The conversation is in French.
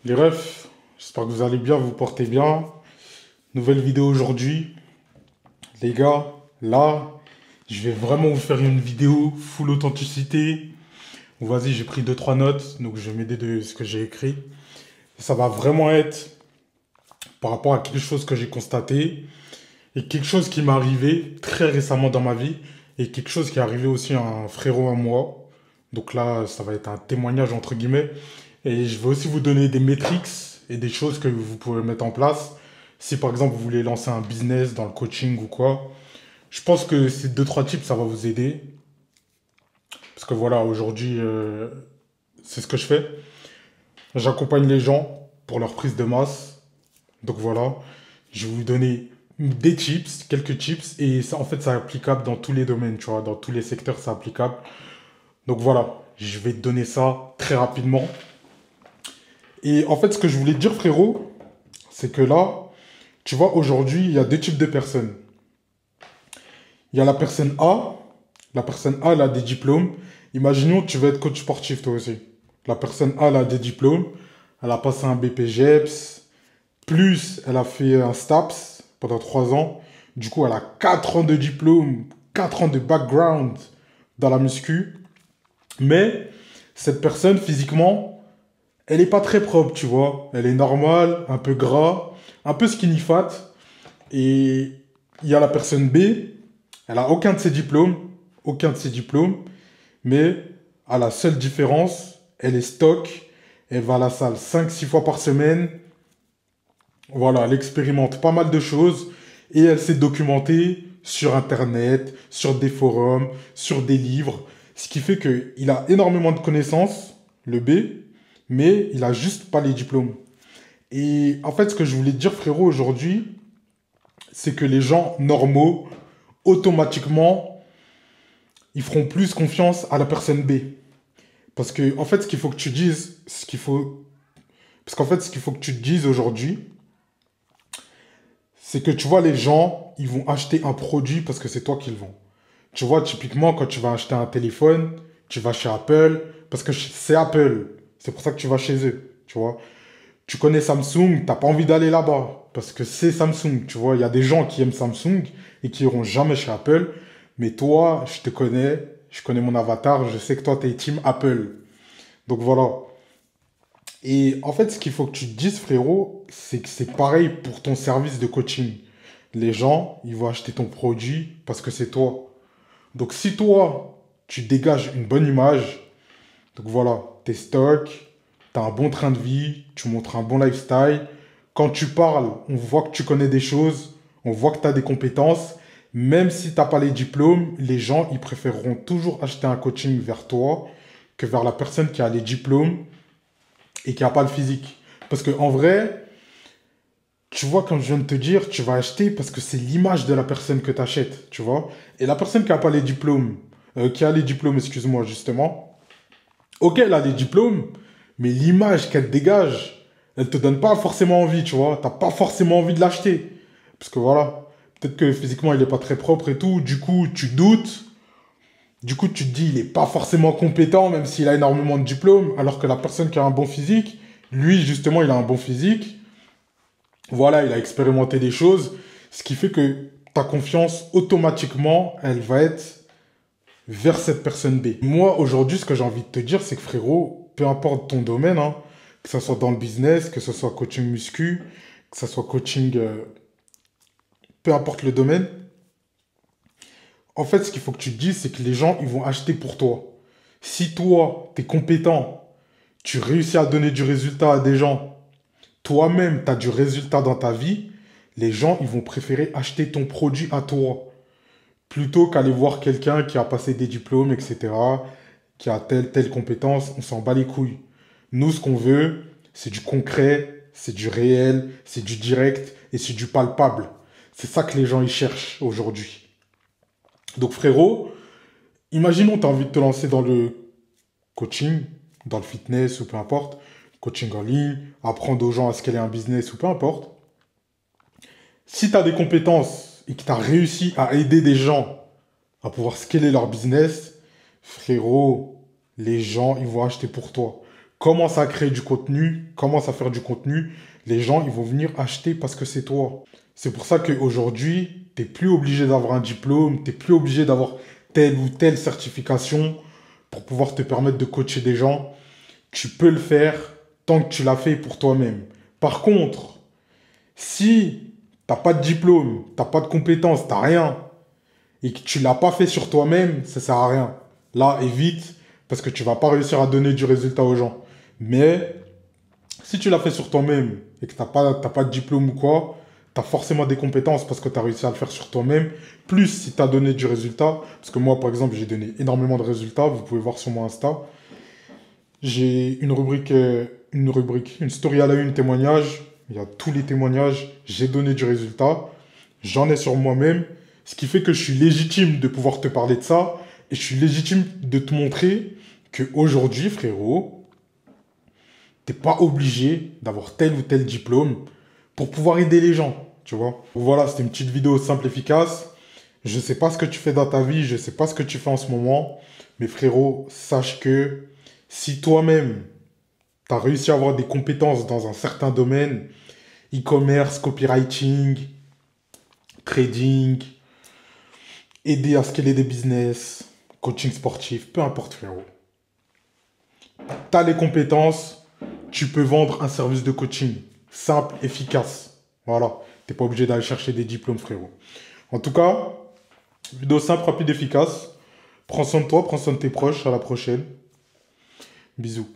Les refs, j'espère que vous allez bien, vous portez bien. Nouvelle vidéo aujourd'hui. Les gars, là, je vais vraiment vous faire une vidéo full authenticité. Bon, vas-y, j'ai pris deux trois notes, donc je vais m'aider de ce que j'ai écrit. Ça va vraiment être par rapport à quelque chose que j'ai constaté et quelque chose qui m'est arrivé très récemment dans ma vie et quelque chose qui est arrivé aussi à un frérot à moi. Donc là, ça va être un témoignage entre guillemets. Et je vais aussi vous donner des métriques et des choses que vous pouvez mettre en place. Si par exemple vous voulez lancer un business dans le coaching ou quoi, je pense que ces deux trois tips ça va vous aider. Parce que voilà, aujourd'hui, c'est ce que je fais. J'accompagne les gens pour leur prise de masse. Donc voilà, je vais vous donner des tips, quelques tips, et ça, en fait, c'est applicable dans tous les domaines, tu vois, dans tous les secteurs, c'est applicable. Donc voilà, je vais te donner ça très rapidement. Et en fait, ce que je voulais te dire, frérot, c'est que là, tu vois, aujourd'hui, il y a deux types de personnes. Il y a la personne A. La personne A, elle a des diplômes. Imaginons que tu veux être coach sportif, toi aussi. La personne A, elle a des diplômes. Elle a passé un BPGEPS. Plus, elle a fait un STAPS pendant 3 ans. Du coup, elle a 4 ans de diplôme, 4 ans de background dans la muscu. Mais cette personne, physiquement, elle n'est pas très propre, tu vois. Elle est normale, un peu gras, un peu skinny fat. Et il y a la personne B, elle a aucun de ses diplômes, aucun de ses diplômes, mais à la seule différence, elle est stock, elle va à la salle 5 6 fois par semaine, voilà, elle expérimente pas mal de choses et elle s'est documentée sur Internet, sur des forums, sur des livres, ce qui fait qu'il a énormément de connaissances, le B, mais il a juste pas les diplômes. Et en fait, ce que je voulais te dire, frérot, aujourd'hui, c'est que les gens normaux, automatiquement, ils feront plus confiance à la personne B. Parce que, en fait, ce qu'il faut que tu dises, ce qu'il faut. Parce qu'en fait, ce qu'il faut que tu te dises aujourd'hui, c'est que tu vois, les gens, ils vont acheter un produit parce que c'est toi qui le vends. Tu vois, typiquement, quand tu vas acheter un téléphone, tu vas chez Apple, parce que c'est Apple. C'est pour ça que tu vas chez eux, tu vois. Tu connais Samsung, t'as pas envie d'aller là-bas, parce que c'est Samsung, tu vois. Il y a des gens qui aiment Samsung et qui iront jamais chez Apple, mais toi, je te connais, je connais mon avatar, je sais que toi, t'es team Apple. Donc voilà. Et en fait, ce qu'il faut que tu te dises, frérot, c'est que c'est pareil pour ton service de coaching. Les gens, ils vont acheter ton produit parce que c'est toi. Donc si toi, tu dégages une bonne image, donc voilà, t'es stock, t'as un bon train de vie, tu montres un bon lifestyle. Quand tu parles, on voit que tu connais des choses, on voit que tu as des compétences. Même si t'as pas les diplômes, les gens, ils préféreront toujours acheter un coaching vers toi que vers la personne qui a les diplômes et qui a pas le physique. Parce que en vrai, tu vois, comme je viens de te dire, tu vas acheter parce que c'est l'image de la personne que tu achètes, tu vois. Et la personne qui a pas les diplômes, qui a les diplômes, excuse-moi, justement, ok, elle a des diplômes, mais l'image qu'elle dégage, elle te donne pas forcément envie, tu vois. T'as pas forcément envie de l'acheter. Parce que voilà, peut-être que physiquement il est pas très propre et tout, du coup tu doutes, du coup tu te dis il est pas forcément compétent, même s'il a énormément de diplômes, alors que la personne qui a un bon physique, lui justement il a un bon physique, voilà, il a expérimenté des choses, ce qui fait que ta confiance automatiquement, elle va être vers cette personne B. Moi, aujourd'hui, ce que j'ai envie de te dire, c'est que frérot, peu importe ton domaine, hein, que ce soit dans le business, que ce soit coaching muscu, que ce soit coaching, peu importe le domaine, en fait, ce qu'il faut que tu te dises, c'est que les gens, ils vont acheter pour toi. Si toi, tu es compétent, tu réussis à donner du résultat à des gens, toi-même, tu as du résultat dans ta vie, les gens, ils vont préférer acheter ton produit à toi, plutôt qu'aller voir quelqu'un qui a passé des diplômes, etc., qui a telle compétence, on s'en bat les couilles. Nous, ce qu'on veut, c'est du concret, c'est du réel, c'est du direct et c'est du palpable. C'est ça que les gens ils cherchent aujourd'hui. Donc frérot, imaginons tu as envie de te lancer dans le coaching, dans le fitness ou peu importe, coaching en ligne, apprendre aux gens à scaler un business ou peu importe. Si tu as des compétences et que tu as réussi à aider des gens à pouvoir scaler leur business, frérot, les gens, ils vont acheter pour toi. commence à créer du contenu, commence à faire du contenu, les gens, ils vont venir acheter parce que c'est toi. C'est pour ça qu'aujourd'hui, tu n'es plus obligé d'avoir un diplôme, tu n'es plus obligé d'avoir telle ou telle certification pour pouvoir te permettre de coacher des gens. Tu peux le faire tant que tu l'as fait pour toi-même. Par contre, si t'as pas de diplôme, t'as pas de compétences, t'as rien, et que tu l'as pas fait sur toi-même, ça sert à rien. Là, évite, parce que tu vas pas réussir à donner du résultat aux gens. Mais si tu l'as fait sur toi-même et que t'as pas de diplôme ou quoi, tu as forcément des compétences parce que tu as réussi à le faire sur toi-même. Plus si tu as donné du résultat, parce que moi, par exemple, j'ai donné énormément de résultats, vous pouvez voir sur mon Insta. J'ai une story à la une, témoignage. Il y a tous les témoignages. J'ai donné du résultat. J'en ai sur moi-même. Ce qui fait que je suis légitime de pouvoir te parler de ça. Et je suis légitime de te montrer qu'aujourd'hui, frérot, t'es pas obligé d'avoir tel ou tel diplôme pour pouvoir aider les gens. Tu vois. Voilà, c'était une petite vidéo simple, efficace. Je sais pas ce que tu fais dans ta vie. Je sais pas ce que tu fais en ce moment. Mais frérot, sache que si toi-même, tu as réussi à avoir des compétences dans un certain domaine, e-commerce, copywriting, trading, aider à scaler des business, coaching sportif, peu importe frérot. Tu as les compétences, tu peux vendre un service de coaching simple, efficace. Voilà, tu n'es pas obligé d'aller chercher des diplômes frérot. En tout cas, vidéo simple, rapide, efficace. Prends soin de toi, prends soin de tes proches, à la prochaine. Bisous.